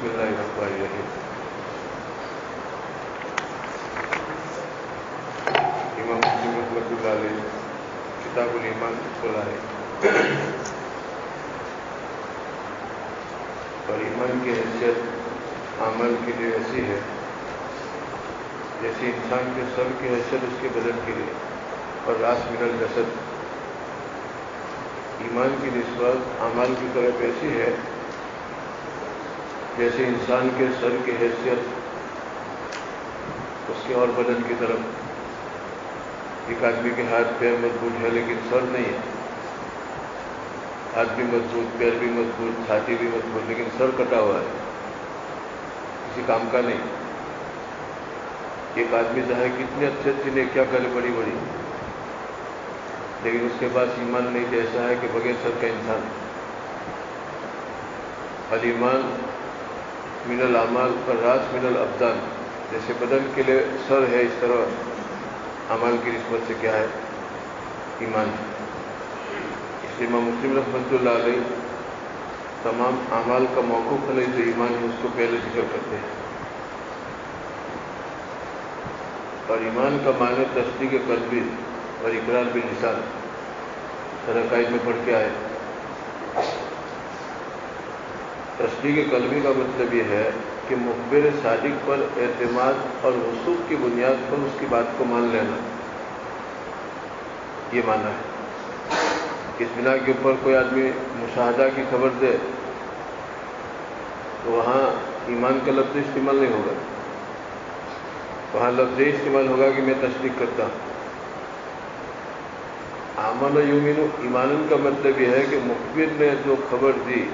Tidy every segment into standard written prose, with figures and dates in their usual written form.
اللہ الرحمن الرحیم۔ امام مسلم رحمۃ اللہ علیہ کتاب الایمان کھولا ہے، اور ایمان کی حیثیت عمل کے لیے ایسی ہے جیسے انسان کے سر کی حیثیت اس کے بدن کے لیے، اور راس من الجسد۔ ایمان کی نسبت اعمال کی طرف ایسی ہے جیسے انسان کے سر کی حیثیت اس کے اور بدن کی طرف۔ ایک آدمی کے ہاتھ پیر مضبوط ہے لیکن سر نہیں ہے، ہاتھ بھی مضبوط، پیر بھی مضبوط، چھاتی بھی مضبوط، لیکن سر کٹا ہوا ہے، کسی کام کا نہیں۔ ایک آدمی چاہے کتنی اچھی اچھی نیکیاں کرے بڑی بڑی، لیکن اس کے پاس ایمان نہیں، جیسا ہے کہ بغیر سر کا انسان۔ الایمان من الاعمال والراس من الابدان، جیسے بدن کے لیے سر ہے اس طرح اعمال کی نسبت سے کیا ہے؟ ایمان۔ اس لیے امام مسلم رحمۃ اللہ علیہ تمام اعمال کا موقوف علیہ جو ایمان ہے اس کو پہلے ذکر کرتے ہیں۔ اور ایمان کا معنی تصدیق قلبی اور اقرار باللسان، سرقائد میں پڑھ کے آئے۔ تصدیق قلبی کا مطلب یہ ہے کہ مخبر صادق پر اعتماد اور وثوق کی بنیاد پر اس کی بات کو مان لینا، یہ معنی ہے۔ اس بنا کے اوپر کوئی آدمی مشاہدہ کی خبر دے تو وہاں ایمان کا لفظ استعمال نہیں ہوگا، وہاں لفظ استعمال ہوگا کہ میں تصدیق کرتا ہوں۔ آمن یؤمن ایمانن کا مطلب یہ ہے کہ مخبر نے جو خبر دی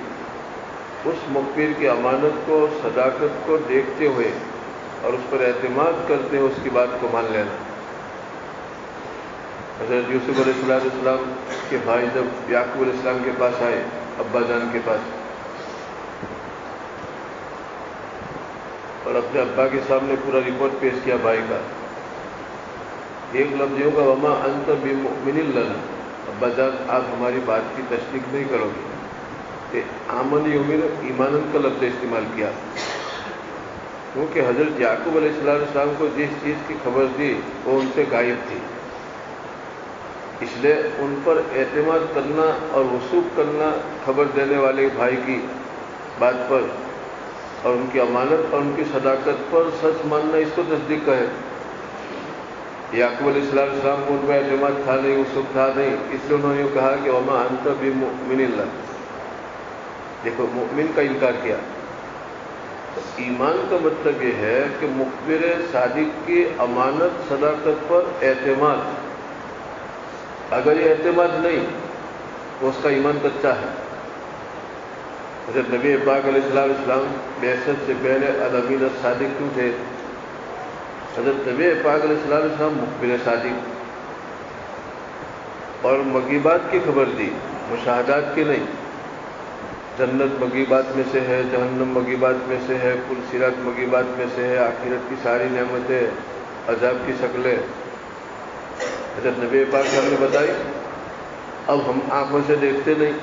اس مخبر کی امانت کو، صداقت کو دیکھتے ہوئے اور اس پر اعتماد کرتے ہوئے اس کی بات کو مان لینا۔ حضرت یوسف علیہ السلام کے بھائی جب یعقوب علیہ السلام کے پاس آئے، ابا جان کے پاس، اور اپنے ابا کے سامنے پورا رپورٹ پیش کیا بھائی کا، ایک لفظ یہ ہوگا وما انت بمؤمن لنا، ابا جان آپ ہماری بات کی تصدیق نہیں کرو گے، کہ آمن یؤمن ایمانن کا لفظ استعمال کیا، کیونکہ حضرت یعقوب علیہ السلام کو جس چیز کی خبر دی وہ ان سے غائب تھی، اس لیے ان پر اعتماد کرنا اور وثوق کرنا، خبر دینے والے بھائی کی بات پر اور ان کی امانت اور ان کی صداقت پر سچ ماننا، اس کو تصدیق کا ہے۔ یعقوب علیہ السلام کو ان کا اعتماد تھا نہیں، وثوق تھا نہیں، اس لیے انہوں نے کہا کہ وما انت بمؤمن لنا، دیکھو مؤمن کا انکار کیا۔ تو ایمان کا مطلب یہ ہے کہ مخبر صادق کی امانت، صداقت پر اعتماد، اگر یہ اعتماد نہیں تو اس کا ایمان کچا ہے۔ حضرت نبی پاک علیہ السلام بعثت سے پہلے الامین الصادق کیوں تھے؟ حضرت نبی پاک علیہ السلام مخبر صادق اور مغیبات کی خبر دی، مشاہدات کی نہیں۔ جنت مغیبات میں سے ہے، جہنم مغیبات میں سے ہے، پل صراط مغیبات میں سے ہے، آخرت کی ساری نعمتیں، عذاب کی شکلیں حضرت نبی پاک صاحب نے بتائی۔ اب ہم آنکھوں سے دیکھتے نہیں،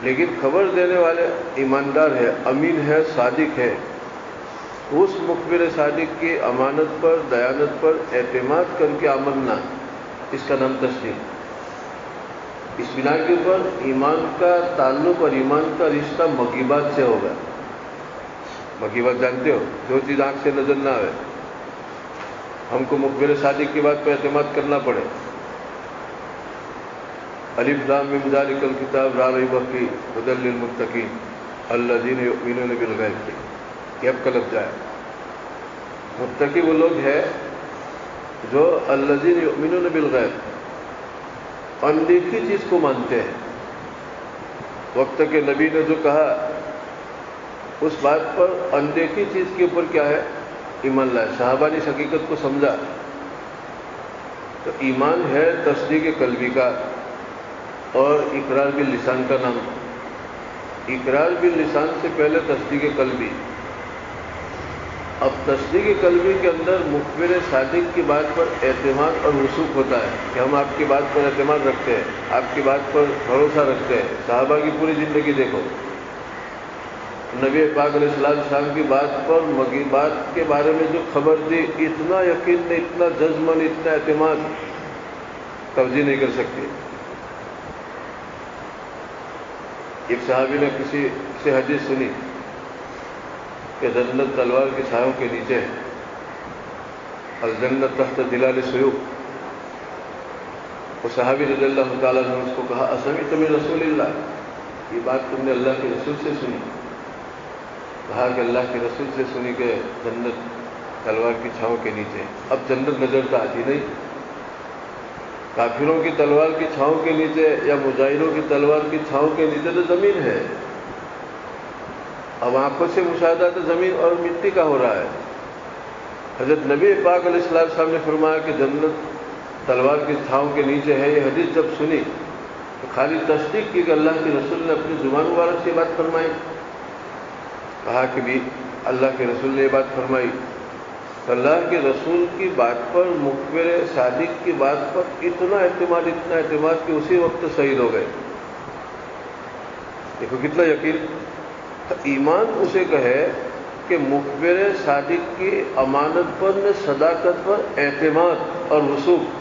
لیکن خبر دینے والے ایماندار ہے، امین ہے، صادق ہے، اس مخبر صادق کی امانت پر، دیانت پر اعتماد کر کے آمنا، اس کا نام تصدیق۔ اس بنا کے اوپر ایمان کا تعلق اور ایمان کا رشتہ مغیبات سے ہوگا۔ مغیبات جانتے ہو؟ جو چیز آنکھ سے نظر نہ آئے، ہم کو مخبر صادق کی بات پہ اعتماد کرنا پڑے۔ الف لام میم ذالک الکتاب لا ریب فیہ ھدی للمتقین الذین یؤمنون بالغیب، یہ اب کا لفظ ہے۔ متقی وہ لوگ ہیں جو الذین یؤمنون بالغیب، اندیکھی چیز کو مانتے ہیں۔ وقت کے نبی نے جو کہا اس بات پر اندیکھی چیز کے اوپر کیا ہے؟ ایمان لائے۔ صحابہ نے اس حقیقت کو سمجھا۔ تو ایمان ہے تصدیق قلبی کا اور اقرار باللسان کا نام۔ اقرار باللسان سے پہلے تصدیق قلبی۔ اب تصدیق قلبی کے اندر مخبر صادق کی بات پر اعتماد اور وثوق ہوتا ہے کہ ہم آپ کی بات پر اعتماد رکھتے ہیں، آپ کی بات پر بھروسہ رکھتے ہیں۔ صحابہ کی پوری زندگی دیکھو، نبی پاک علیہ السلام کی بات پر مغیبات کے بارے میں جو خبر دی، اتنا یقین نہیں، اتنا جذب نہیں، اتنا اعتماد توجہ نہیں کر سکتے. ایک صحابی نے کسی سے حدیث سنی کہ جنت تلوار کی چھاؤں کے نیچے ہے، الجنت تحت ظلال السیوف. وہ صحابی رضی اللہ تعالیٰ نے اس کو کہا اسمعت من رسول اللہ، یہ بات تم نے اللہ کے رسول سے سنی؟ کہا کہ اللہ کے رسول سے سنی کہ جنت تلوار کی چھاؤں کے نیچے. اب جنت نظر تو آتی نہیں، کافروں کی تلوار کی چھاؤں کے نیچے یا مجاہدوں کی تلوار کی چھاؤں کے نیچے تو زمین ہے. اب آنکھوں سے مشاہدہ تو زمین اور مٹی کا ہو رہا ہے. حضرت نبی پاک علیہ السلام نے فرمایا کہ جنت تلوار کی چھاؤں کے نیچے ہے. یہ حدیث جب سنی تو خالی تصدیق کی کہ اللہ کے رسول نے اپنی زبان مبارک سے بات فرمائی. کہا کہ بھی اللہ کے رسول نے یہ بات فرمائی. تو اللہ کے رسول کی بات پر، مخبر صادق کی بات پر اتنا اعتماد کہ اسی وقت شہید ہو گئے. دیکھو کتنا یقین. ایمان اسے کہے کہ مخبر صادق کی امانت پر، صداقت پر اعتماد اور وثوق.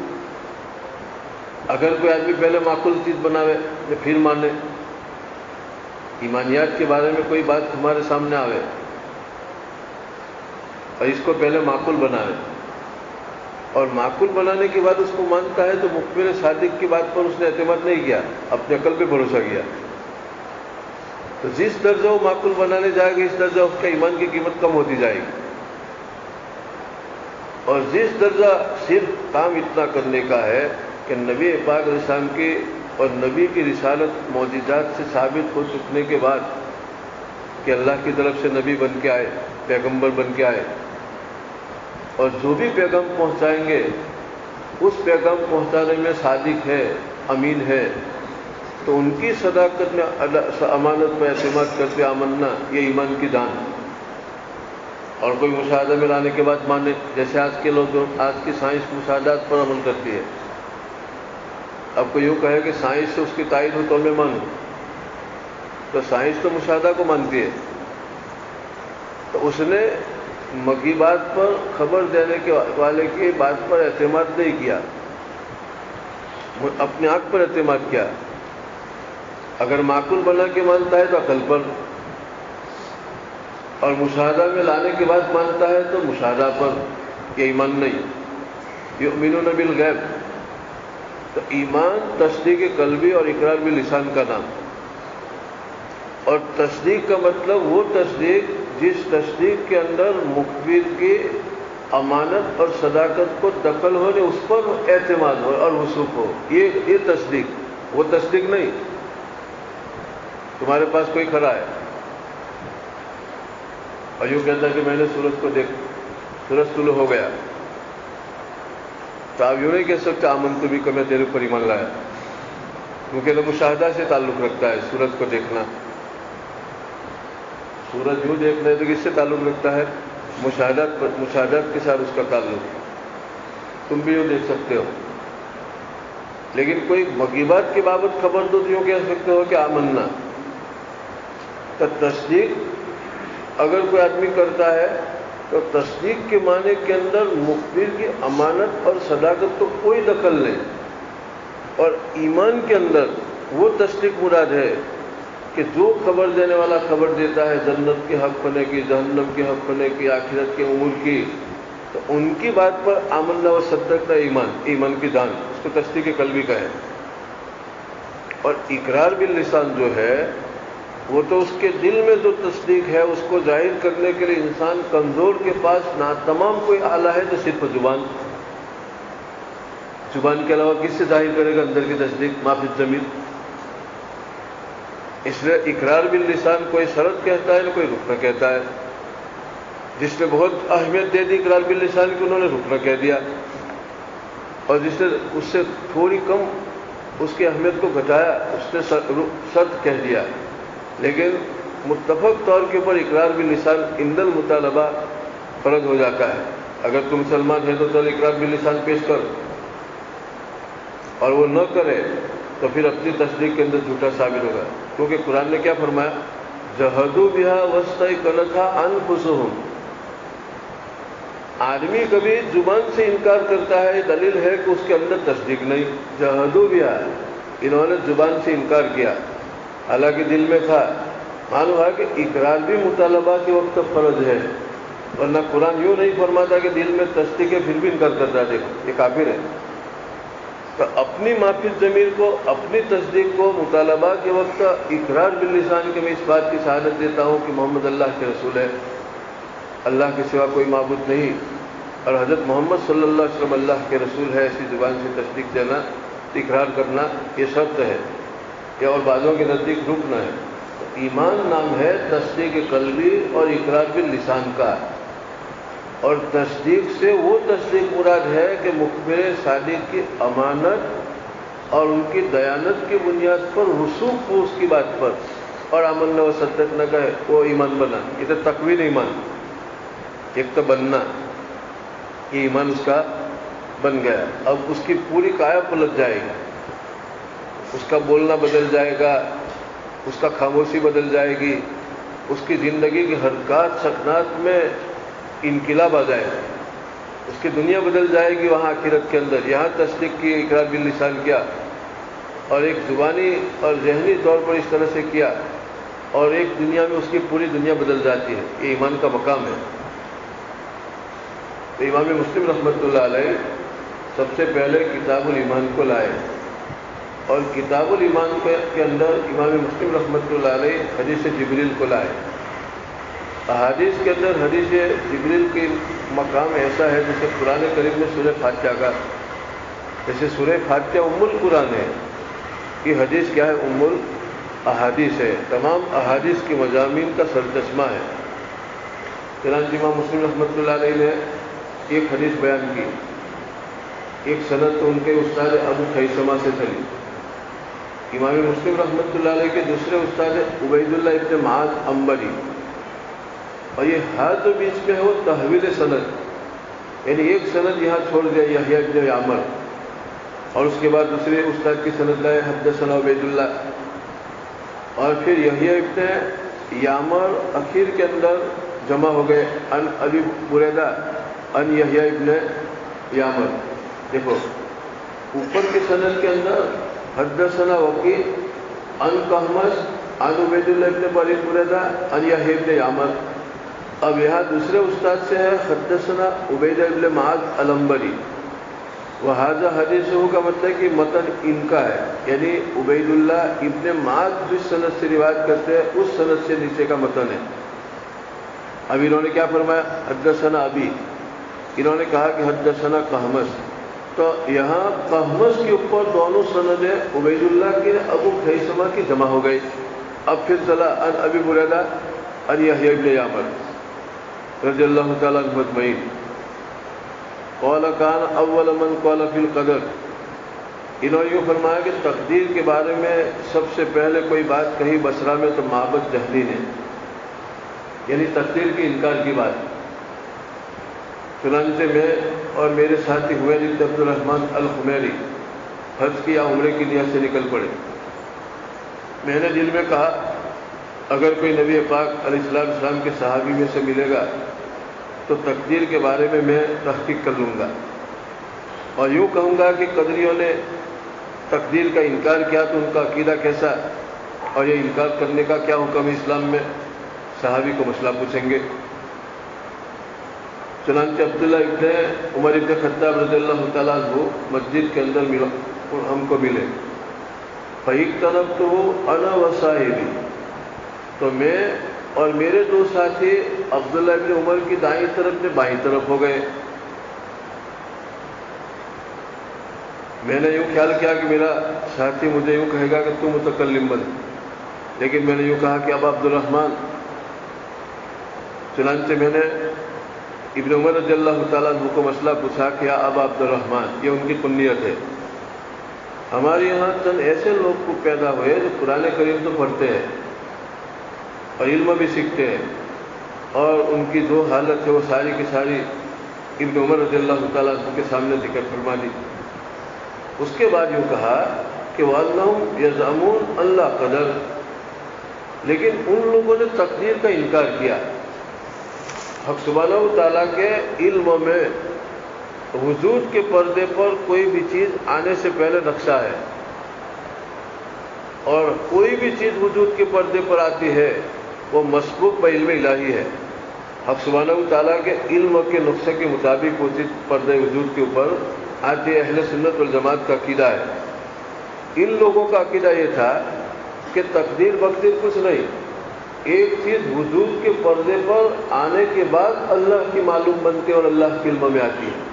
اگر کوئی آدمی پہلے معقول چیز بناوے یا پھر مانے، ایمانیات کے بارے میں کوئی بات ہمارے سامنے آوے اور اس کو پہلے معقول بنائے اور معقول بنانے کے بعد اس کو مانتا ہے، تو مخبر صادق کی بات پر اس نے اعتماد نہیں کیا، اپنے عقل پہ بھروسہ کیا. تو جس درجہ وہ معقول بنانے جائے گا اس درجہ اس کا ایمان کی قیمت کم ہوتی جائے گی. اور جس درجہ صرف کام اتنا کرنے کا ہے کہ نبی پاک علیہ السلام کی اور نبی کی رسالت معجزات سے ثابت ہو چکنے کے بعد کہ اللہ کی طرف سے نبی بن کے آئے، پیغمبر بن کے آئے، اور جو بھی پیغام پہنچائیں گے اس پیغام پہنچانے میں صادق ہے، امین ہے، تو ان کی صداقت میں، امانت میں اعتماد کرتے آمنا، یہ ایمان کی جان. اور کوئی مشاہدہ میں لانے کے بعد مانے، جیسے آج کے لوگ، آج کی سائنس مشاہدات پر عمل کرتی ہے. اب کوئی یوں کہے کہ سائنس سے اس کی تائید ہو تو میں مانوں، تو سائنس تو مشاہدہ کو مانتی ہے. تو اس نے مغیبات پر خبر دینے کے والے کی بات پر اعتماد نہیں کیا، اپنے آنکھ پر اعتماد کیا. اگر معقول بنا کے مانتا ہے تو عقل پر، اور مشاہدہ میں لانے کے بعد مانتا ہے تو مشاہدہ پر. یہ ایمان نہیں. یؤمنون بالغیب. تو ایمان تصدیق قلبی اور اقرار باللسان کا نام. اور تصدیق کا مطلب وہ تصدیق جس تصدیق کے اندر مخبر کی امانت اور صداقت کو دخل ہونے، اس پر اعتماد ہو اور وثوق ہو. یہ تصدیق، وہ تصدیق نہیں. تمہارے پاس کوئی کھڑا ہے اور یوں کہتا ہے کہ میں نے سورج کو سورج طلوع ہو گیا، تو آپ یوں نہیں کہہ سکتے آمنت بھی کہ میں تیرے پر ایمان لایا، کیونکہ تو مشاہدہ سے تعلق رکھتا ہے سورج کو دیکھنا. سورج یوں دیکھنا ہے تو کس سے تعلق رکھتا ہے؟ مشاہدات کے ساتھ اس کا تعلق. تم بھی یوں دیکھ سکتے ہو، لیکن کوئی مغیبات کی بابت خبر دو تو یوں کہہ سکتے ہو کہ آمنا. تو تصدیق اگر کوئی آدمی کرتا ہے تو تصدیق کے معنی کے اندر مخبر کی امانت اور صداقت تو کوئی دخل نہیں. اور ایمان کے اندر وہ تصدیق مراد ہے کہ جو خبر دینے والا خبر دیتا ہے جنت کے حق ہونے کی، جہنم کے حق ہونے کی، آخرت کے امور کی، تو ان کی بات پر آمنا و صدقنا ایمان کی جان، اس کو تصدیق قلبی کا ہے. اور اقرار باللسان جو ہے وہ تو اس کے دل میں جو تصدیق ہے اس کو ظاہر کرنے کے لیے انسان کمزور کے پاس تمام کوئی آلہ ہے تو صرف زبان. زبان کے علاوہ کس سے ظاہر کرے گا اندر کی تصدیق؟ ما فی الضمیر. اس لیے اقرار باللسان کوئی شرط کہتا ہے نہ کوئی رکن کہتا ہے. جس نے بہت اہمیت دے دی اقرار باللسان کی انہوں نے رکن کہہ دیا، اور جس نے اس سے تھوڑی کم اس کی اہمیت کو گھٹایا اس نے شرط کہہ دیا. لیکن متفق طور کے اوپر اقرار باللسان عند المطالبہ فرض ہو جاتا ہے. اگر تم مسلمان ہے تو چل اقرار باللسان پیش کر، اور وہ نہ کرے تو پھر اپنی تصدیق کے اندر جھوٹا ثابت ہوگا. کیونکہ قرآن نے کیا فرمایا؟ جہدوا بہا واستیقنتھا انفسہم. آدمی کبھی زبان سے انکار کرتا ہے، دلیل ہے کہ اس کے اندر تصدیق نہیں. جہدوا بہا، انہوں نے زبان سے انکار کیا، حالانکہ دل میں تھا. معلوم ہے کہ اقرار بھی مطالبہ کے وقت فرض ہے، ورنہ قرآن یوں نہیں فرماتا کہ دل میں تصدیق ہے پھر بھی انکار کرتا ہے. دیکھو یہ کافر ہے. تو اپنی معافی ضمیر کو، اپنی تصدیق کو مطالبہ کے وقت اقرار باللسان کے میں اس بات کی شہادت دیتا ہوں کہ محمد اللہ کے رسول ہے، اللہ کے سوا کوئی معبود نہیں، اور حضرت محمد صلی اللہ علیہ وسلم اللہ کے رسول ہے، ایسی زبان سے تصدیق دینا، اقرار کرنا یہ شرط ہے، یا اور بعضوں کے نزدیک رکن ہے. ایمان نام ہے تصدیق قلبی اور اقرار باللسان کا، اور تصدیق سے وہ تصدیق مراد ہے کہ مخبر صادق کی امانت اور ان کی دیانت کی بنیاد پر رسوخ ہو اس کی بات پر، اور آمنا و صدقنا کا ہے وہ ایمان بنا. یہ تو تکوین ایمان، ایک تو بننا، یہ ایمان اس کا بن گیا. اب اس کی پوری کایا پلٹ جائے گی، اس کا بولنا بدل جائے گا، اس کا خاموشی بدل جائے گی، اس کی زندگی کی حرکات سکنات میں انقلاب آ جائے گا، اس کی دنیا بدل جائے گی وہاں آخرت کے اندر. یہاں تصدیق کی، اقرار باللسان کیا، اور ایک زبانی اور ذہنی طور پر اس طرح سے کیا، اور ایک دنیا میں اس کی پوری دنیا بدل جاتی ہے. یہ ایمان کا مقام ہے. تو امام مسلم رحمۃ اللہ علیہ سب سے پہلے کتاب الایمان کو لائے، اور کتاب الایمان کے اندر امام مسلم رحمۃ اللہ علیہ حدیث جبریل کو لائے. احادیث کے اندر حدیث جبریل کی مقام ایسا ہے جیسے قرآن کریم میں سورہ فاتحہ کا، جیسے سورہ فاتحہ ام القرآن ہے، یہ حدیث کیا ہے؟ ام الاحادیث ہے، تمام احادیث کی مضامین کا سرچشمہ ہے. چنانچہ امام مسلم رحمۃ اللہ علیہ نے ایک حدیث بیان کی، ایک سند تو ان کے استاد ابو خیثمہ سے چلی. امام مسلم رحمۃ اللہ علیہ کے دوسرے استاد عبید اللہ ابن معاذ عنبری، اور یہ ہر جو بیچ میں ہے وہ تحویل سند، یعنی ایک سند یہاں چھوڑ دیا یحییٰ ابن یعمر، اور اس کے بعد دوسرے استاد کی سند لائے حدثنا عبید اللہ، اور پھر یحییٰ ابن یعمر اخیر کے اندر جمع ہو گئے ان ابی بریدہ ان یحییٰ ابن یعمر. دیکھو اوپر کے سند کے اندر حدثنا وکیع ان قحمص ان عبید اللہ ابن بریدہ ان یحییٰ ابن یعمر. اب یہاں دوسرے استاد سے ہے حدثنا عبید ابن معاذ العنبری، وہذا حدیث کا مطلب کہ متن ان کا ہے، یعنی عبید اللہ ابن معاذ جس سند سے روایت کرتے ہیں اس سند سے نیچے کا متن ہے. اب انہوں نے کیا فرمایا؟ حدثنا ابی، انہوں نے کہا کہ حدثنا قحمص. تو یہاں قحمص کے اوپر دونوں سندیں عبید اللہ کی ابو خیثمہ کی جمع ہو گئی. اب پھر چلا ان ابی بریدہ ان یحییٰ ابن یعمر رضی اللہ تعالیٰ عنہ اجمعین. قال کان اول من قال فی القدر، انہوں نے یوں فرمایا کہ تقدیر کے بارے میں سب سے پہلے کوئی بات کہی بصرہ میں تو معبد جہلی نے، یعنی تقدیر کی انکار کی بات. چنانچہ میں اور میرے ساتھی حویرث بن عبد الرحمن الخمیری حج کی یا عمرے کی نیت سے نکل پڑے. میں نے دل میں کہا اگر کوئی نبی پاک علیہ السلام کے صحابی میں سے ملے گا تو تقدیر کے بارے میں تحقیق کر لوں گا، اور یوں کہوں گا کہ قدریوں نے تقدیر کا انکار کیا تو ان کا عقیدہ کیسا، اور یہ انکار کرنے کا کیا حکم ہے اسلام میں. صحابی کو مسئلہ پوچھیں گے. چنانچہ عبداللہ ابن عمر ابن خطاب رضی اللہ تعالیٰ عنہ مسجد کے اندر ہم کو ملے. فَإِقْتَرَبْتُهُ أَنَا وَصَاحِبِي، تو میں اور میرے دو ساتھی عبداللہ ابن عمر کی دائیں طرف سے بائیں طرف ہو گئے. میں نے یوں خیال کیا کہ میرا ساتھی مجھے یوں کہے گا کہ تو متکلم بن، لیکن میں نے یوں کہا کہ ابا عبد الرحمن. چنانچہ میں نے ابن عمر رضی اللہ تعالیٰ عنہ کو مسئلہ پوچھا کہ ابا عبد الرحمن، یہ ان کی کنیت ہے. ہمارے یہاں چند ایسے لوگ کو پیدا ہوئے جو قرآن کریم تو پڑھتے ہیں اور علم بھی سیکھتے ہیں، اور ان کی جو حالت ہے وہ ساری کی ساری ابن عمر رضی اللہ تعالیٰ عنہ کے سامنے ذکر فرما دی. اس کے بعد یوں کہا کہ وَأَنَّهُمْ يَزْعَمُونَ أَنْ لَا قَدَرَ، لیکن ان لوگوں نے تقدیر کا انکار کیا۔ حق سبحانہ و تعالیٰ کے علم میں وجود کے پردے پر کوئی بھی چیز آنے سے پہلے نقشہ ہے، اور کوئی بھی چیز وجود کے پردے پر آتی ہے وہ مسبوق بعلم الہی ہے۔ حق سبحانہ و تعالیٰ کے علم کے نقشے کے مطابق وہ چیز پردے وجود کے اوپر آتی ہے۔ اہل سنت والجماعت کا عقیدہ ہے۔ ان لوگوں کا عقیدہ یہ تھا کہ تقدیر بقدیر کچھ نہیں، ایک چیز وجود کے پردے پر آنے کے بعد اللہ کی معلوم بنتی ہے اور اللہ کے علم میں آتی ہے۔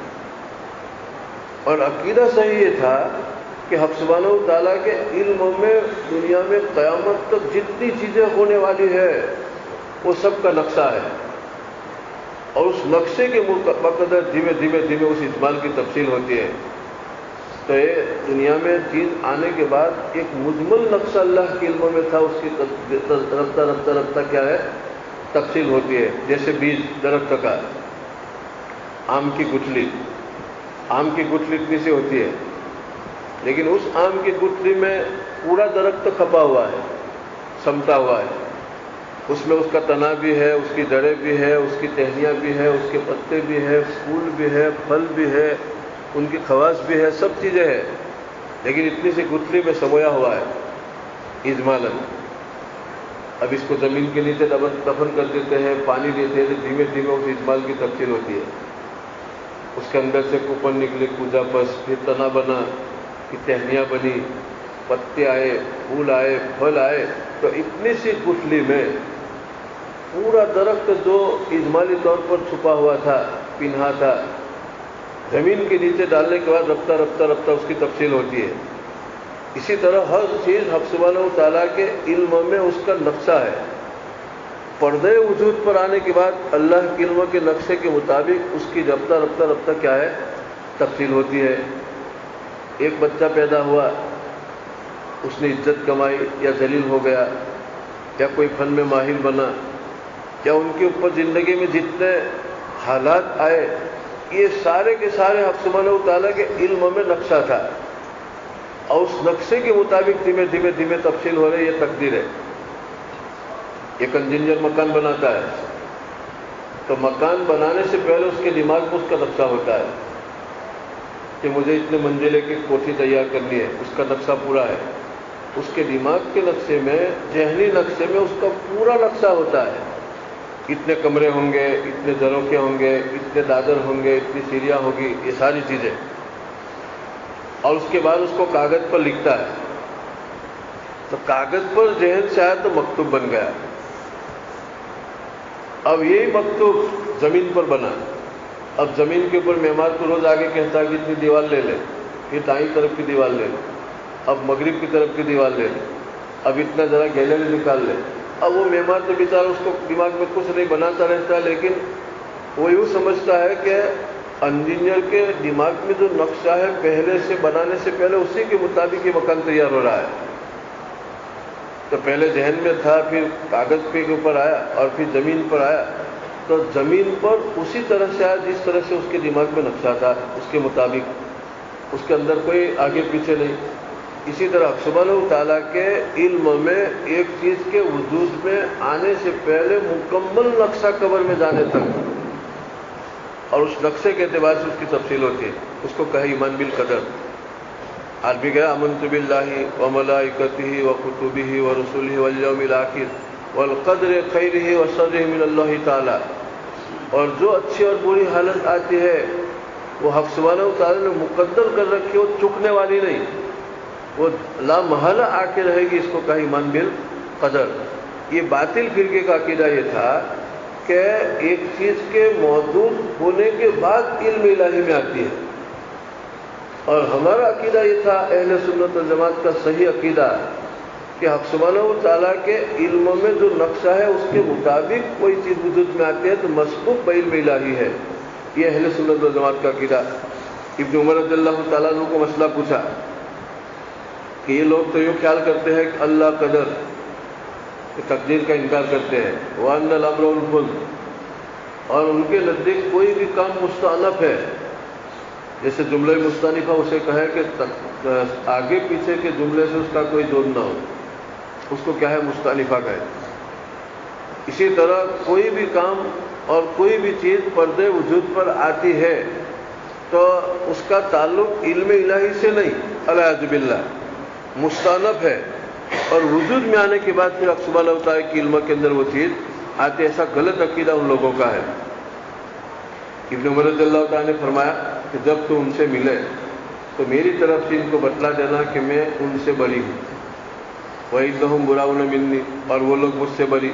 اور عقیدہ صحیح یہ تھا کہ حق سبحانہ و تعالیٰ کے علم میں دنیا میں قیامت تک جتنی چیزیں ہونے والی ہے وہ سب کا نقشہ ہے، اور اس نقشے کے بقدر دھیمے دھیمے دھیمے اس اجمال کی تفصیل ہوتی ہے۔ تو یہ دنیا میں چیز آنے کے بعد ایک مجمل نقشہ اللہ کے علم میں تھا، اس کی رفتہ رفتہ رفتہ کیا ہے تفصیل ہوتی ہے۔ جیسے بیج درخت کا، آم کی گٹھلی اتنی سی ہوتی ہے، لیکن اس آم کی گٹھلی میں پورا درخت کھپا ہوا ہے، سمتا ہوا ہے، اس میں اس کا تنا بھی ہے، اس کی جڑیں بھی ہے، اس کی ٹہنیاں بھی ہے، اس کے پتے بھی ہے، پھول بھی ہے، پھل بھی ہے، ان کی خواص بھی ہے، سب چیزیں ہیں، لیکن اتنی سی گٹھلی میں سمویا ہوا ہے اجمالاً۔ اب اس کو زمین کے نیچے دفن کر دیتے ہیں، پانی دیتے ہیں، دھیمے دھیمے اس اجمال کی تفصیل ہوتی ہے۔ اس کے اندر سے کوپن نکلے، کوجا پس، پھر تنا بنا، پھر ٹہنیاں بنی، پتے آئے، پھول آئے، پھل آئے، تو اتنی سی گٹھلی میں پورا درخت جو اجمالی طور پر چھپا ہوا تھا، پنہا تھا، زمین کے نیچے ڈالنے کے بعد رفتہ رفتہ رفتہ اس کی تفصیل ہوتی ہے۔ اسی طرح ہر چیز حق سبحانہ و تعالیٰ کے علم میں اس کا نقشہ ہے۔ پردے وجود پر آنے کے بعد اللہ کے علم کے نقشے کے مطابق اس کی رفتہ رفتہ رفتہ کیا ہے تفصیل ہوتی ہے۔ ایک بچہ پیدا ہوا، اس نے عزت کمائی یا ذلیل ہو گیا، یا کوئی فن میں ماہر بنا، یا ان کے اوپر زندگی میں جتنے حالات آئے، یہ سارے کے سارے حق سبحانہ و تعالیٰ کے علم میں نقشہ تھا، اور اس نقشے کے مطابق دھیمے دھیمے دھیمے تفصیل ہو رہی، یہ تقدیر ہے۔ ایک انجینئر مکان بناتا ہے تو مکان بنانے سے پہلے اس کے دماغ میں اس کا نقشہ ہوتا ہے کہ مجھے اتنے منزلے کی کوٹھی تیار کرنی ہے، اس کا نقشہ پورا ہے۔ اس کے دماغ کے نقشے میں، ذہنی نقشے میں اس کا پورا نقشہ ہوتا ہے، اتنے کمرے ہوں گے، اتنے جھروکے ہوں گے، اتنے دادر ہوں گے، اتنی سیڑھیاں ہوگی، یہ ساری چیزیں، اور اس کے بعد اس کو کاغذ پر لکھتا ہے۔ تو کاغذ پر ذہن سے آیا تو مکتوب بن گیا۔ اب یہی مکتوب زمین پر بنا، اب زمین کے اوپر معمار کو روز آگے کہتا ہے کہ اتنی دیوار لے لے، پھر دائیں طرف کی دیوار لے لے، اب مغرب کی طرف کی دیوار لے لے، اب اتنا ذرا گیلری نکال لے۔ اب وہ معمار تو بیچارہ اس کو دماغ میں کچھ نہیں بناتا رہتا ہے، لیکن وہ یوں سمجھتا ہے کہ انجینئر کے دماغ میں جو نقشہ ہے پہلے سے بنانے سے پہلے اسی کے مطابق یہ مکان تیار ہو رہا ہے۔ تو پہلے ذہن میں تھا، پھر کاغذ پہ کے اوپر آیا، اور پھر زمین پر آیا، تو زمین پر اسی طرح سے آیا جس طرح سے اس کے دماغ میں نقشہ تھا، اس کے مطابق، اس کے اندر کوئی آگے پیچھے نہیں۔ اسی طرح سبحانہ و تعالیٰ کے علم میں ایک چیز کے وجود میں آنے سے پہلے مکمل نقشہ قبر میں جانے تک، اور اس نقشے کے اعتبار سے اس کی تفصیل ہوتی ہے۔ اس کو کہے ایمان بالقدر۔ عربی گیا آمنت باللہ وملائکتہ وکتبہ ورسلہ والیوم الآخر والقدر خیرہ وشرہ من اللہ تعالی۔ اور جو اچھی اور بری حالت آتی ہے وہ حق سبحانہ و تعالیٰ نے مقدر کر رکھی، وہ چکنے والی نہیں، وہ لا محالہ آ کے رہے گی۔ اس کو کہا ایمان بالقدر۔ یہ باطل فرقے کا عقیدہ یہ تھا کہ ایک چیز کے موجود ہونے کے بعد علم الہی میں آتی ہے، اور ہمارا عقیدہ یہ تھا اہل سنت والجماعت کا صحیح عقیدہ کہ حق سبحانہ و تعالیٰ کے علم میں جو نقشہ ہے اس کے مطابق کوئی چیز وجود میں آتی ہے تو مسبوق بعلم الہی ہے۔ یہ اہل سنت والجماعت کا عقیدہ۔ ابن عمر رضی اللہ تعالیٰ عنہ کو مسئلہ پوچھا کہ یہ لوگ تو یوں خیال کرتے ہیں کہ اللہ قدر، تقدیر کا انکار کرتے ہیں، وَأَنَّ الْأَمْرَ أُنْفٌ، اور ان کے نزدیک کوئی بھی کام مستأنف ہے، جیسے جملہ مستأنفہ اسے کہے کہ آگے پیچھے کے جملے سے اس کا کوئی جوڑ نہ ہو، اس کو کیا ہے مستأنفہ کہے۔ اسی طرح کوئی بھی کام اور کوئی بھی چیز پردے وجود پر آتی ہے تو اس کا تعلق علم الہی سے نہیں، الیاذ باللہ مستانف ہے، اور وجود میں آنے کے بعد پھر حق سبحانہ و تعالیٰ کی علم کے اندر وہ چیز آتی ہے۔ ایسا غلط عقیدہ ان لوگوں کا ہے۔ ابن عمر رضی اللہ تعالیٰ نے فرمایا کہ جب تو ان سے ملے تو میری طرف سے ان کو بتلا دینا کہ میں ان سے بری ہوں، وَإِنَّهُمْ بُرَاءُونَ مِنِّي، اور وہ لوگ مجھ سے بری،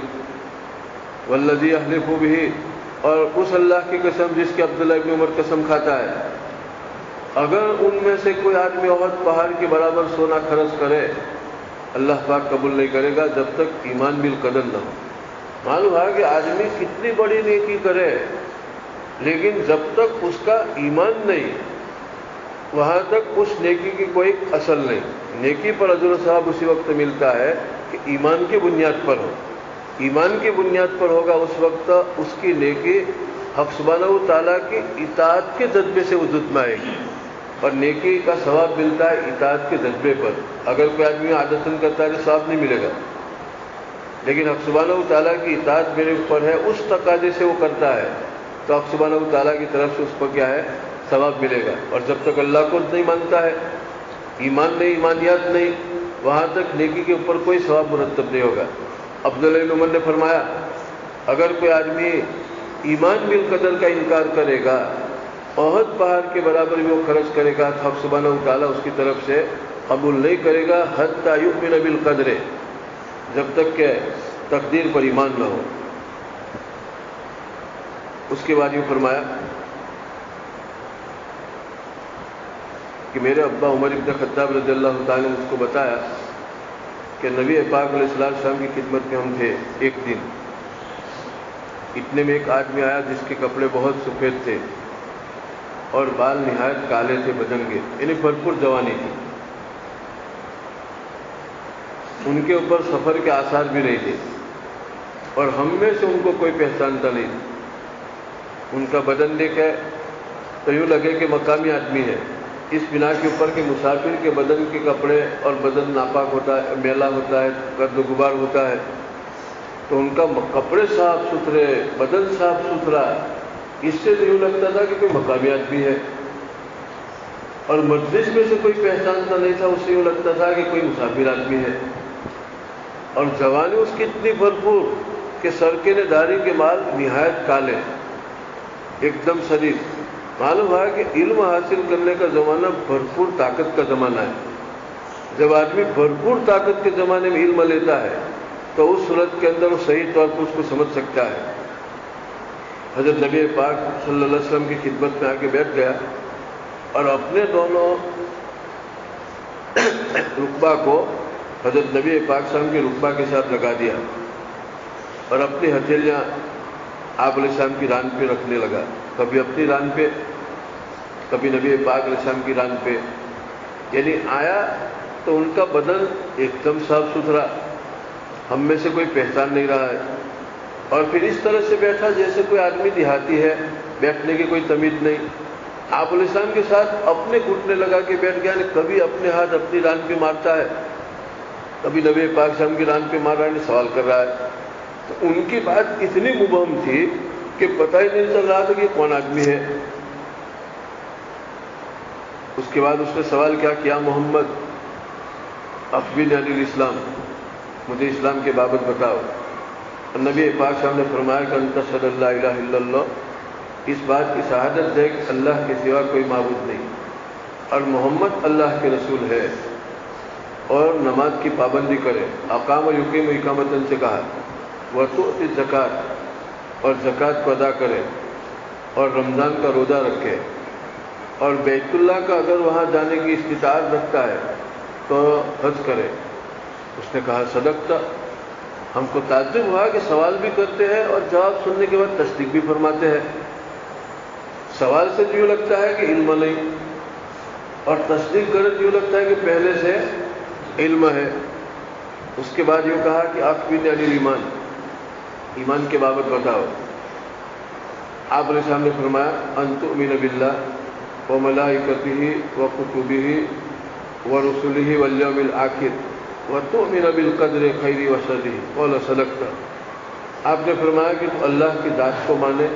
وَالَّذِي أَحْلِفُ بِهِ، اور اس اللہ کی قسم جس کی عبداللہ ابن عمر قسم کھاتا ہے، اگر ان میں سے کوئی آدمی احد پہاڑ کے برابر سونا خرچ کرے اللہ پاک قبول نہیں کرے گا جب تک ایمان بالقدر نہ ہو۔ معلوم ہے کہ آدمی کتنی بڑی نیکی کرے لیکن جب تک اس کا ایمان نہیں، وہاں تک اس نیکی کی کوئی اصل نہیں۔ نیکی پر اجر و ثواب اسی وقت ملتا ہے کہ ایمان کی بنیاد پر ہو۔ ایمان کی بنیاد پر ہوگا اس وقت اس کی نیکی حق سبحانہ و تعالیٰ کی اطاعت کے جذبے سے وجود میں آئے گی، اور نیکی کا ثواب ملتا ہے اطاعت کے جذبے پر۔ اگر کوئی آدمی عادتاً کرتا ہے تو ثواب نہیں ملے گا، لیکن حق سبحانہ و تعالیٰ کی اطاعت میرے اوپر ہے اس تقاضے سے وہ کرتا ہے تو حق سبحانہ و تعالیٰ کی طرف سے اس پر کیا ہے؟ ثواب ملے گا۔ اور جب تک اللہ کو نہیں مانتا ہے، ایمان نہیں، ایمانیات نہیں، وہاں تک نیکی کے اوپر کوئی ثواب مرتب نہیں ہوگا۔ عبداللہ بن عمر نے فرمایا اگر کوئی آدمی ایمان بالقدر کا انکار کرے گا، احد پہاڑ کے برابر بھی وہ خرچ کرے گا تو حق سبحانہ و تعالیٰ اس کی طرف سے قبول نہیں کرے گا، حتی یؤمن بالقدر، جب تک کہ تقدیر پر ایمان نہ ہو۔ اس کے بعد یہ فرمایا کہ میرے ابا عمر بن خطاب رضی اللہ تعالیٰ نے مجھ کو بتایا کہ نبی پاک علیہ السلام کی خدمت میں ہم تھے ایک دن، اتنے میں ایک آدمی آیا جس کے کپڑے بہت سفید تھے اور بال نہایت کالے تھے، بدنگے، یعنی بھرپور جوانی تھی، ان کے اوپر سفر کے آثار بھی نہیں تھے، اور ہم میں سے ان کو کوئی پہچانتا نہیں تھا۔ ان کا بدن دیکھے تو یوں لگے کہ مقامی آدمی ہے، اس بنا کے اوپر کہ مسافر کے بدن کے کپڑے اور بدن ناپاک ہوتا ہے، میلا ہوتا ہے، گرد و غبار ہوتا ہے، تو ان کا کپڑے صاف ستھرے، بدن صاف ستھرا، اس سے یوں لگتا تھا کہ کوئی مقامی آدمی ہے، اور مجلس میں سے کوئی پہچانتا نہیں تھا، اس سے یوں لگتا تھا کہ کوئی مسافر آدمی ہے، اور جوانی اس کی اتنی بھرپور کہ سر کے نے داڑھی کے بال نہایت کالے، ایک دم شدید۔ معلوم ہے کہ علم حاصل کرنے کا زمانہ بھرپور طاقت کا زمانہ ہے۔ جب آدمی بھرپور طاقت کے زمانے میں علم لیتا ہے تو اس صورت کے اندر وہ صحیح طور پر اس کو سمجھ سکتا ہے۔ حضرت نبی پاک صلی اللہ علیہ وسلم کی خدمت میں آ کے بیٹھ گیا اور اپنے دونوں رکبہ کو حضرت نبی پاک صلی اللہ علیہ وسلم کے رکبہ کے ساتھ لگا دیا اور اپنی ہتھیلیاں آپ علیہ السلام کی ران پہ رکھنے لگا، کبھی اپنی ران پہ، کبھی نبی پاک علیہ السلام کی ران پہ، یعنی آیا تو ان کا بدن ایک دم صاف ستھرا، ہم میں سے کوئی پہچان نہیں رہا ہے، اور پھر اس طرح سے بیٹھا جیسے کوئی آدمی دیہاتی ہے، بیٹھنے کی کوئی تمیز نہیں۔ آپ علیہ السلام کے ساتھ اپنے گھٹنے لگا کے بیٹھ گیا، کبھی اپنے ہاتھ اپنی ران پہ مارتا ہے، کبھی نبی پاک صلی اللہ علیہ وسلم کی ران پہ مار رہا ہے، سوال کر رہا ہے۔ تو ان کی بات اتنی مبہم تھی کہ پتہ ہی نہیں چل رہا تھا کہ کون آدمی ہے۔ اس کے بعد اس نے سوال کیا محمد اخبرنی عن الاسلام، مجھے اسلام کے بابت بتاؤ۔ اور نبی پاک صاحب نے فرمایا کہ انت اشہد ان لا الہ الا اللہ، اس بات کی شہادت ہے کہ اللہ کے سوا کوئی معبود نہیں اور محمد اللہ کے رسول ہے، اور نماز کی پابندی کرے، اقام و یقیم و اقامتاً سے کہا، وتؤتی الزکوٰۃ، اور زکوٰۃ کو ادا کرے، اور رمضان کا روزہ رکھے، اور بیت اللہ کا اگر وہاں جانے کی استطاعت رکھتا ہے تو حج کرے۔ اس نے کہا صدقت۔ ہم کو تعجب ہوا کہ سوال بھی کرتے ہیں اور جواب سننے کے بعد تصدیق بھی فرماتے ہیں۔ سوال سے یوں لگتا ہے کہ علم نہیں، اور تصدیق کرے یوں لگتا ہے کہ پہلے سے علم ہے۔ اس کے بعد یوں کہا کہ اخبرنی عن الایمان، ایمان کے بابت بتاؤ۔ آپ علیہ السلام نے فرمایا ان تؤمن باللہ وملائکتہ وکتبہ ورسلہ والیوم الآخر وتؤمن بالقدر خیرہ وشرہ، قال صدقت۔ آپ نے فرمایا کہ تو اللہ کی ذات کو مانے،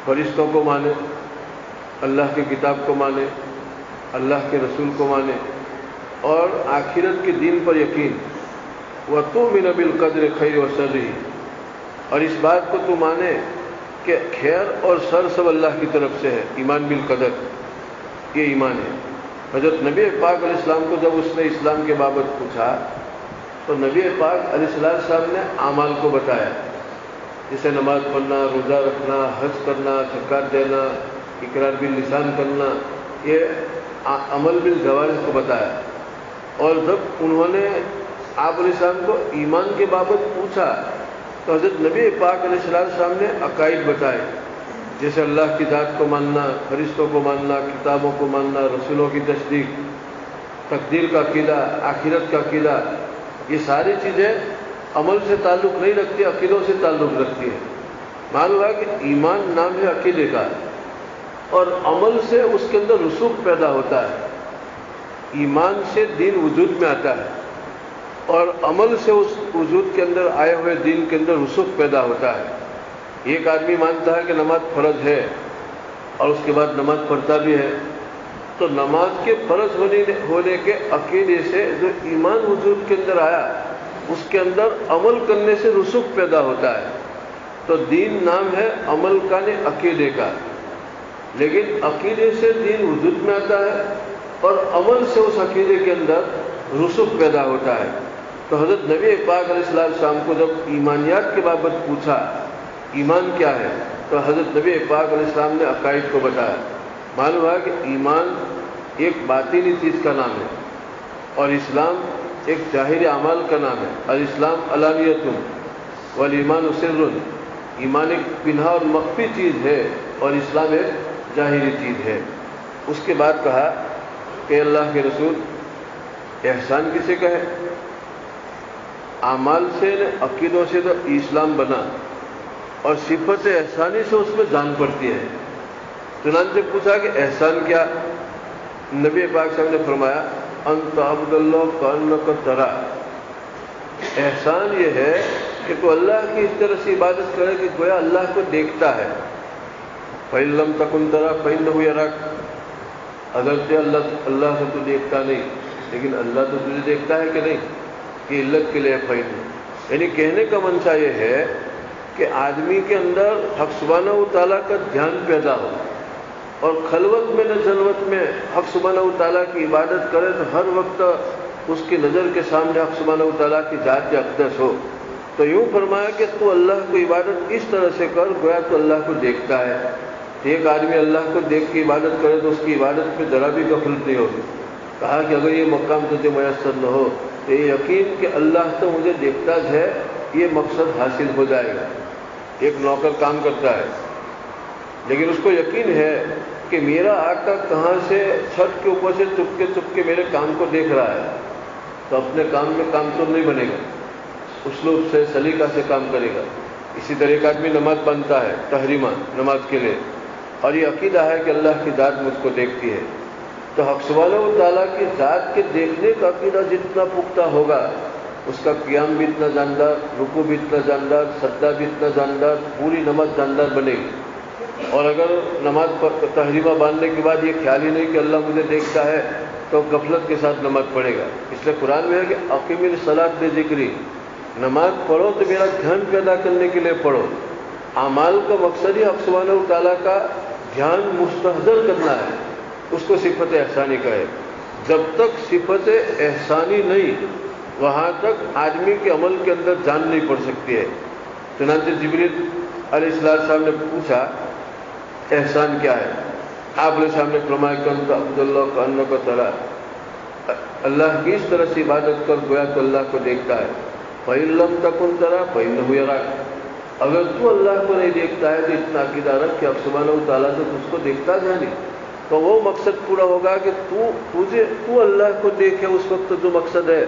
فرشتوں کو مانے، اللہ کی کتاب کو مانے، اللہ کے رسول کو مانے، اور آخرت کے دین پر یقین، وَتُؤْمِنَ بِالْقَدْرِ خَيْرِ وَشَرِّهِ، اور اس بات کو تو مانے کہ خیر اور شر سب اللہ کی طرف سے ہے، ایمان بالقدر، یہ ایمان ہے۔ حضرت نبی پاک علیہ السلام کو جب اس نے اسلام کے بابت پوچھا تو نبی پاک علیہ السلام نے اعمال کو بتایا، جیسے نماز پڑھنا، روزہ رکھنا، حج کرنا، زکوٰۃ دینا، اقرار باللسان کرنا، یہ عمل بالجوارح کو بتایا۔ اور جب انہوں نے آپ علیہ السلام کو ایمان کے بابت پوچھا تو حضرت نبی پاک علیہ السلام نے عقائد بتائے، جیسے اللہ کی ذات کو ماننا، فرشتوں کو ماننا، کتابوں کو ماننا، رسولوں کی تصدیق، تقدیر کا عقیدہ، آخرت کا عقیدہ، یہ ساری چیزیں عمل سے تعلق نہیں رکھتی، عقیدوں سے تعلق رکھتی ہے۔ معلوم ہوا کہ ایمان نام ہے عقیدے کا، اور عمل سے اس کے اندر رسوخ پیدا ہوتا ہے۔ ایمان سے دین وجود میں آتا ہے، اور عمل سے اس وجود کے اندر آئے ہوئے دین کے اندر رسوخ پیدا ہوتا ہے۔ ایک آدمی مانتا ہے کہ نماز فرض ہے اور اس کے بعد نماز پڑھتا بھی ہے، تو نماز کے فرض ہونے کے عقیدے سے جو ایمان وجود کے اندر آیا، اس کے اندر عمل کرنے سے رسوخ پیدا ہوتا ہے۔ تو دین نام ہے عمل کا نہیں عقیدے کا، لیکن عقیدے سے دین وجود میں آتا ہے اور عمل سے اس عقیدے کے اندر رسوخ پیدا ہوتا ہے۔ تو حضرت نبی پاک علیہ السلام کو جب ایمانیات کے بابت پوچھا ایمان کیا ہے، تو حضرت نبی پاک علیہ السلام نے عقائد کو بتایا۔ معلوم ہوا کہ ایمان ایک باطنی چیز کا نام ہے، اور اسلام ایک ظاہری اعمال کا نام ہے۔ الاسلام علانیۃ والایمان سر، ایمان ایک پنہا اور مخفی چیز ہے، اور اسلام ایک ظاہری چیز ہے۔ اس کے بعد کہا کہ اللہ کے رسول احسان کسے کہے؟ اعمال سے عقیدوں سے تو اسلام بنا، اور صفت احسانی سے اس میں جان پڑتی ہے۔ چنانچہ پوچھا کہ احسان کیا؟ نبی پاک صاحب نے فرمایا ان تعبد اللہ کانک تراہ، احسان یہ ہے کہ تو اللہ کی اس طرح سے عبادت کرے کہ گویا اللہ کو دیکھتا ہے۔ فَإِن لَّمْ تَكُن تَرَاهُ فَإِنَّهُ يَرَاكَ، اگر تو اللہ کو تو دیکھتا نہیں، لیکن اللہ تو تجھے دیکھتا ہے کہ نہیں، کہ علت کے لیے فائن، یعنی کہنے کا منشا یہ ہے کہ آدمی کے اندر حق سبحانہ و تعالیٰ کا دھیان پیدا ہو، اور خلوت میں نہ جلوت میں حق سبحانہ و تعالیٰ کی عبادت کرے تو ہر وقت اس کی نظر کے سامنے حق سبحانہ و تعالیٰ کی ذات اقدس ہو۔ تو یوں فرمایا کہ تو اللہ کو عبادت اس طرح سے کر گویا تو اللہ کو دیکھتا ہے۔ ایک آدمی اللہ کو دیکھ کے عبادت کرے تو اس کی عبادت میں ذرا بھی غفلت نہیں ہوگی۔ کہا کہ اگر یہ مقام تجھے میسر نہ ہو تو یہ یقین کہ اللہ تو مجھے دیکھتا ہے، یہ مقصد حاصل ہو جائے گا۔ ایک نوکر کام کرتا ہے، لیکن اس کو یقین ہے کہ میرا آقا کہاں سے چھت کے اوپر سے چپ کے میرے کام کو دیکھ رہا ہے، تو اپنے کام میں کامچور نہیں بنے گا، اسلوب سے سلیقہ سے کام کرے گا۔ اسی طرح ایک آدمی نماز پڑھتا ہے تحریمہ نماز کے لیے، اور یہ عقیدہ ہے کہ اللہ کی ذات مجھ کو دیکھتی ہے، تو حق سبحانہ و تعالیٰ کی ذات کے دیکھنے کا عقیدہ جتنا پختہ ہوگا، اس کا قیام بھی اتنا جاندار، رکوع بھی اتنا جاندار، سجدہ بھی اتنا جاندار، پوری نماز جاندار بنے گی۔ اور اگر نماز تحریمہ باندھنے کے بعد یہ خیال ہی نہیں کہ اللہ مجھے دیکھتا ہے، تو غفلت کے ساتھ نماز پڑھے گا۔ اس لیے قرآن میں ہے کہ اقیم الصلاۃ لذکری، نماز پڑھو تو میرا دھیان پیدا کرنے کے لیے پڑھو۔ اعمال کا مقصد ہی حق سبحانہ و تعالیٰ کا دھیان مستحضر کرنا ہے، اس کو صفت احسانی کہے۔ جب تک صفت احسانی نہیں، وہاں تک آدمی کے عمل کے اندر جان نہیں پڑ سکتی ہے۔ چنانچہ جبریل علیہ السلام نے پوچھا احسان کیا ہے؟ آپ علیہ السلام نے فرمایا کہ انت عبد اللہ کانک تراہ، اللہ کی اس طرح سے عبادت کر گویا تو اللہ کو دیکھتا ہے۔ فَإِن لَّمْ تَكُن تَرَاهُ فَإِنَّهُ يَرَاكَ، اگر تو اللہ کو نہیں دیکھتا ہے تو اتنا عقیدہ رکھ کہ اب سبحانہ و تعالیٰ تو تجھ کو دیکھتا ہے نہیں، تو وہ مقصد پورا ہوگا کہ تو اللہ کو دیکھے۔ اس وقت جو مقصد ہے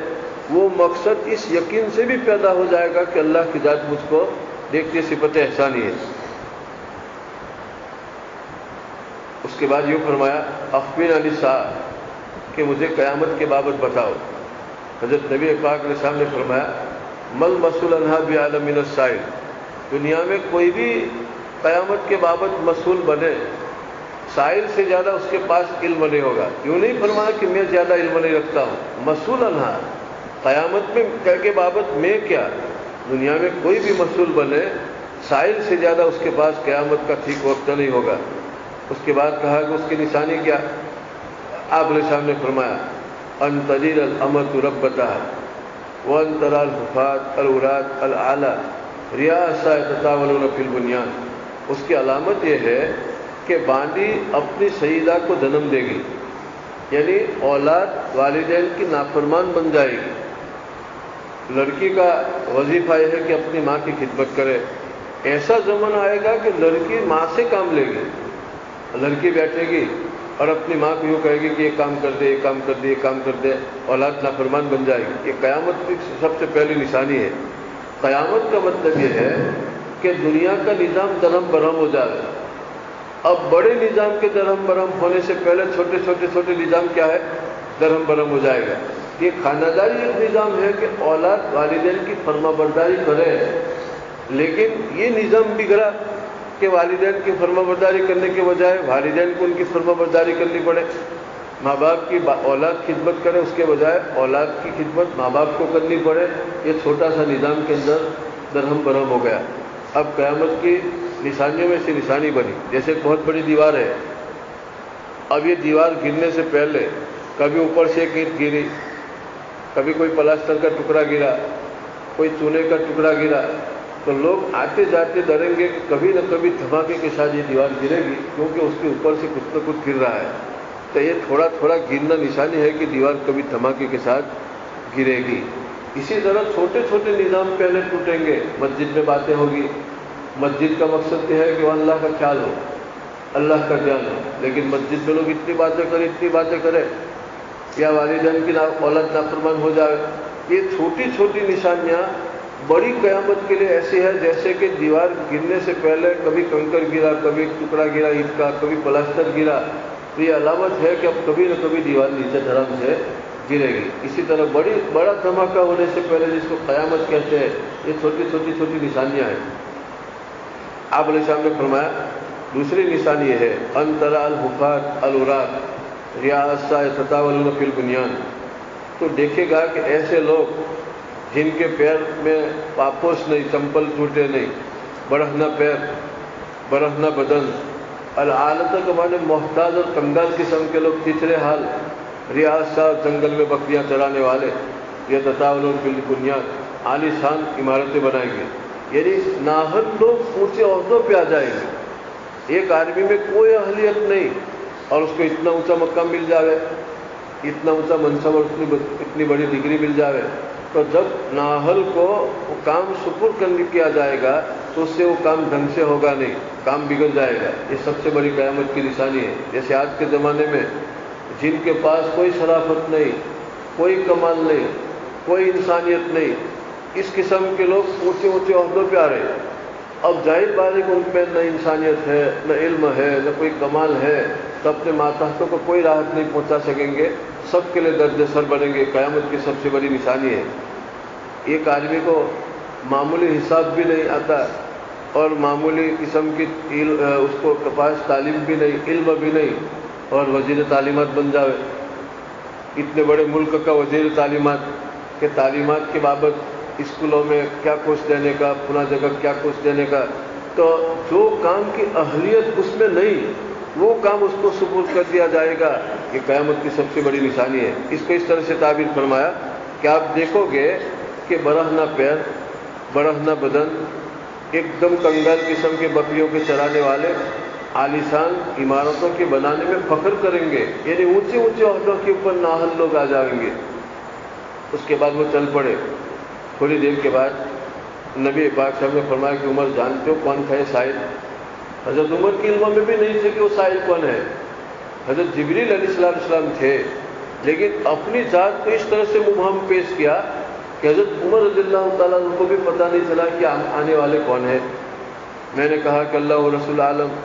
وہ مقصد اس یقین سے بھی پیدا ہو جائے گا کہ اللہ کی ذات مجھ کو دیکھتی، صفت احسانی ہے۔ اس کے بعد یوں فرمایا اخبرنی عن الساعہ، کہ مجھے قیامت کے بابت بتاؤ۔ حضرت نبی پاک علیہ السلام نے فرمایا مل مسئول عنہا بعلم من السائل، دنیا میں کوئی بھی قیامت کے بابت مسئول بنے سائل سے زیادہ اس کے پاس علم نہیں ہوگا۔ یوں نہیں فرمایا کہ میں زیادہ علم نہیں رکھتا ہوں، مسئول عنہا، قیامت میں کے بابت میں کیا، دنیا میں کوئی بھی مسئول بنے سائل سے زیادہ اس کے پاس قیامت کا ٹھیک وقت نہیں ہوگا۔ اس کے بعد کہا کہ اس کی نشانی کیا، آپ علیہ السلام نے فرمایا ان تلیل الامۃ ربتها وان تری الحفاة العراة العالى رئاسا یتطاولون فی البنیان، اس کی علامت یہ ہے کہ بانڈی اپنی سیدہ کو جنم دے گی، یعنی اولاد والدین کی نافرمان بن جائے گی۔ لڑکی کا وظیفہ یہ ہے کہ اپنی ماں کی خدمت کرے، ایسا زمانہ آئے گا کہ لڑکی ماں سے کام لے گی، لڑکی بیٹھے گی اور اپنی ماں کو یوں کہے گی کہ یہ کام کر دے، یہ کام کر دے، یہ کام کر دے، اولاد نافرمان بن جائے گی۔ یہ قیامت کی سب سے پہلی نشانی ہے۔ قیامت کا مطلب یہ ہے کہ دنیا کا نظام درہم برہم ہو جائے۔ اب بڑے نظام کے درہم برہم ہونے سے پہلے چھوٹے نظام کیا ہے، درہم برہم ہو جائے گا۔ یہ خاندانی ایک نظام ہے کہ اولاد والدین کی فرما برداری کرے، لیکن یہ نظام بگڑا کہ والدین کی فرما برداری کرنے کے بجائے والدین کو ان کی فرما برداری کرنی پڑے، ماں باپ کی اولاد خدمت کرے اس کے بجائے اولاد کی خدمت ماں باپ کو کرنی پڑے۔ یہ چھوٹا سا نظام کے اندر درہم برہم ہو گیا۔ اب قیامت کی نشانیوں میں سے نشانی بنی، جیسے ایک بہت بڑی دیوار ہے، اب یہ دیوار گرنے سے پہلے کبھی اوپر سے ایک اینٹ گری، کبھی کوئی پلاسٹر کا ٹکڑا گرا، کوئی چونے کا ٹکڑا گرا، تو لوگ آتے جاتے ڈریں گے کہ کبھی نہ کبھی دھماکے کے ساتھ یہ دیوار گرے گی، کیونکہ اس کے اوپر سے کچھ نہ کچھ گر رہا ہے۔ تو یہ تھوڑا تھوڑا گرنا نشانی ہے کہ دیوار کبھی دھماکے کے ساتھ گرے گی۔ اسی طرح چھوٹے چھوٹے نظام پہلے ٹوٹیں گے، مسجد میں باتیں ہوگی، مسجد کا مقصد یہ ہے کہ وہ اللہ کا خیال ہو، اللہ کا دھیان ہو، لیکن مسجد میں لوگ اتنی باتیں کریں یا والدین کی اولاد نافرمان ہو جائے۔ یہ چھوٹی چھوٹی نشانیاں بڑی قیامت کے لیے ایسی ہے جیسے کہ دیوار گرنے سے پہلے کبھی کنکر گرا، کبھی ٹکڑا گرا اینٹ کا، کبھی پلاسٹر گرا، تو یہ علامت ہے کہ اب کبھی نہ کبھی دیوار نیچے دھڑام سے گرے گی۔ اسی طرح بڑا دھماکہ ہونے سے پہلے جس کو قیامت کہتے ہیں، یہ چھوٹی نشانیاں ہیں۔ آپ علیہ السلام نے فرمایا دوسری نشانی یہ ہے ان تری الحفاة العراة رئاسا یتطاولون فی البنیان، تو دیکھے گا کہ ایسے لوگ جن کے پیر میں پاپوش نہیں، چمپل ٹوٹے نہیں، برہنہ پیر، برہنہ بدن، العالۃ کے معنی محتاج اور کنگال قسم کے لوگ، تیسرے حال، ریاسہ جنگل میں بکریاں چرانے والے، یتطاولون فی البنیان، عالی شان عمارتیں بنائیں گے، یعنی نااہل لوگ اونچے عہدوں پہ آ جائیں گے۔ ایک آدمی میں کوئی اہلیت نہیں اور اس کو اتنا اونچا مقام مل جاوے، اتنا اونچا منصب اور اتنی بڑی ڈگری مل جاوے، تو جب نااہل کو وہ کام سپرد کرنے کیا جائے گا تو اس سے وہ کام ڈھنگ سے ہوگا نہیں، کام بگڑ جائے گا۔ یہ سب سے بڑی قیامت کی نشانی ہے۔ جیسے آج کے زمانے میں جن کے پاس کوئی شرافت نہیں، کوئی کمال نہیں، کوئی انسانیت نہیں، اس قسم کے لوگ اونچے عہدوں پہ آ رہے ہیں۔ اب ظاہر بات ہے کہ ان پہ نہ انسانیت ہے، نہ علم ہے، نہ کوئی کمال ہے، تو اپنے ماتحتوں کو کوئی راحت نہیں پہنچا سکیں گے، سب کے لیے درد سر بنیں گے۔ قیامت کی سب سے بڑی نشانی ہے۔ ایک آدمی کو معمولی حساب بھی نہیں آتا اور معمولی قسم کی اس کو پاس تعلیم بھی نہیں، علم بھی نہیں، اور وزیر تعلیمات بن جاوے، اتنے بڑے ملک کا وزیر تعلیمات کہ تعلیمات کے بابت اسکولوں میں کیا کورس دینے کا، پناہ جگہ کیا کورس دینے کا، تو جو کام کی اہلیت اس میں نہیں وہ کام اس کو سپرد کر دیا جائے گا۔ یہ قیامت کی سب سے بڑی نشانی ہے۔ اس کو اس طرح سے تعبیر فرمایا کہ آپ دیکھو گے کہ برہنہ پیر، برہنہ بدن، ایک دم کنگال قسم کے بکریوں کے چرانے والے عالیشان عمارتوں کے بنانے میں فخر کریں گے، یعنی اونچے عہدوں کے اوپر نااہل لوگ آ جائیں گے۔ اس کے بعد وہ چل پڑے۔ تھوڑی دیر کے بعد نبی پاک صاحب نے فرمایا کہ عمر جانتے ہو کون تھا یہ سائل؟ حضرت عمر کی علم میں بھی نہیں تھے کہ وہ سائل کون ہے۔ حضرت جبریل علیہ السلام تھے، لیکن اپنی ذات کو اس طرح سے مبہم پیش کیا کہ حضرت عمر رضی اللہ تعالیٰ عنہ کو بھی پتہ نہیں چلا کہ آنے والے کون ہیں۔ میں نے کہا کہ اللہ و رسول عالم،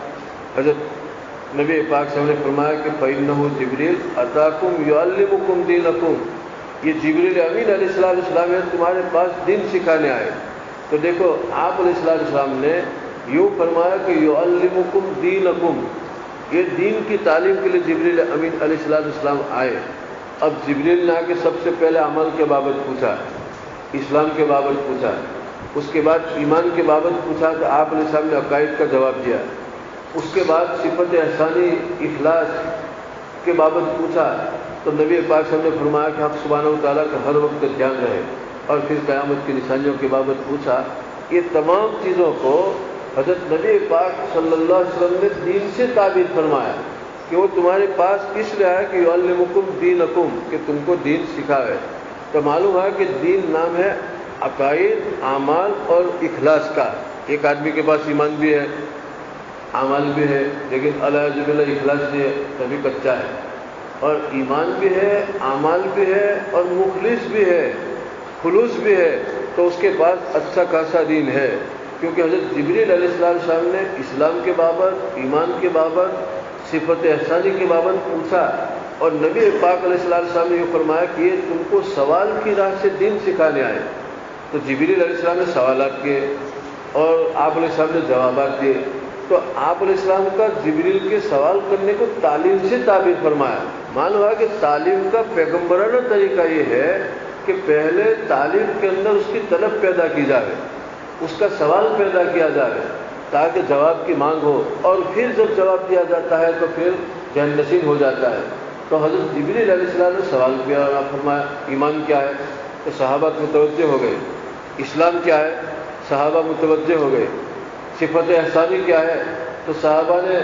حضرت نبی پاک صاحب نے فرمایا کہ فَإِنَّهُ جبریل أَتَاكُمْ يُعَلِّمُكُمْ دِينَكُمْ، یہ جبریل امین علیہ السلام ہے تمہارے پاس دین سکھانے آئے. تو دیکھو آپ علیہ السلام نے یوں فرمایا کہ یعلمکم دینکم، یہ دین کی تعلیم کے لیے جبریل امین علیہ السلام آئے. اب جبریل نے آ کے سب سے پہلے عمل کے بابت پوچھا، اسلام کے بابت پوچھا، اس کے بعد ایمان کے بابت پوچھا تو آپ علیہ السلام نے عقائد کا جواب دیا. اس کے بعد صفت احسانی اخلاص کے بابت پوچھا تو نبی پاک صلی اللہ علیہ وسلم نے فرمایا کہ حق سبحانہ و تعالیٰ کا ہر وقت دھیان رہے. اور پھر قیامت کی نشانیوں کے بابت پوچھا. یہ تمام چیزوں کو حضرت نبی پاک صلی اللہ علیہ وسلم نے دین سے تعبیر فرمایا کہ وہ تمہارے پاس اس لیے آیا کہ یعلمکم دینکم، کہ تم کو دین سکھاوے. تو معلوم ہے کہ دین نام ہے عقائد، اعمال اور اخلاص کا. ایک آدمی کے پاس ایمان بھی ہے، اعمال بھی ہے، لیکن الحمد للہ اخلاص نہیں ہے، تبھی کچا ہے. اور ایمان بھی ہے، اعمال بھی ہے اور مخلص بھی ہے، خلوص بھی ہے، تو اس کے پاس اچھا خاصا دین ہے. کیونکہ حضرت جبریل علیہ السلام نے اسلام کے بابت، ایمان کے بابت، صفت احسانی کے بابت پوچھا اور نبی پاک علیہ السلام نے یہ فرمایا کہ یہ تم کو سوال کی راہ سے دین سکھانے آئے. تو جبریل علیہ السلام نے سوالات کیے اور آپ علیہ السلام نے جوابات دیے. تو آپ علیہ السلام کا جبریل کے سوال کرنے کو تعلیم سے تعبیر فرمایا. معلوم ہوا کہ تعلیم کا پیغمبرانہ طریقہ یہ ہے کہ پہلے تعلیم کے اندر اس کی طلب پیدا کی جائے، اس کا سوال پیدا کیا جائے تاکہ جواب کی مانگ ہو، اور پھر جب جواب دیا جاتا ہے تو پھر ذہن نشین ہو جاتا ہے. تو حضرت جبریل علیہ السلام نے سوال کیا اور آپ فرمایا ایمان کیا ہے؟ تو صحابہ متوجہ ہو گئے. اسلام کیا ہے؟ صحابہ متوجہ ہو گئے. صفت احسانی کیا ہے؟ تو صحابہ نے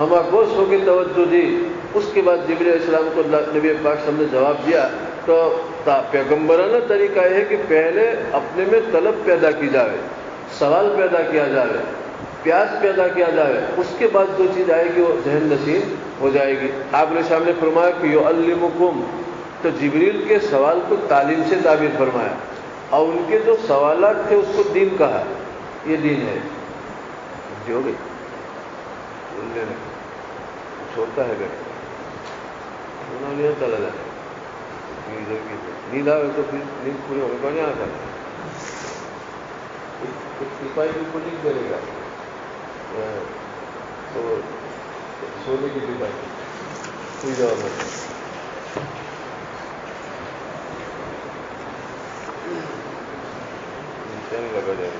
ہمہ گوش ہو کے توجہ دی. اس کے بعد جبریل علیہ السلام کو نبی پاک صلی اللہ علیہ وسلم نے جواب دیا. تو پیغمبرانہ طریقہ یہ ہے کہ پہلے اپنے میں طلب پیدا کی جائے، سوال پیدا کیا جائے، پیاس پیدا کیا جائے، اس کے بعد جو چیز آئے گی وہ ذہن نشین ہو جائے گی. آپ علیہ السلام نے فرمایا کہ یعلمکم، تو جبریل کے سوال کو تعلیم سے تعبیر فرمایا اور ان کے جو سوالات تھے اس کو دین کہا. یہ دین ہے. ہو گئی چھوٹا ہے گھر انہوں چلا جائے نیند آئے تو پھر نیند پوری ہوگی. کون آتا سپاہی بھی کو نہیں کرے گا تو سونے کی سپاہی کوئی جواب نہیں. لگا جائے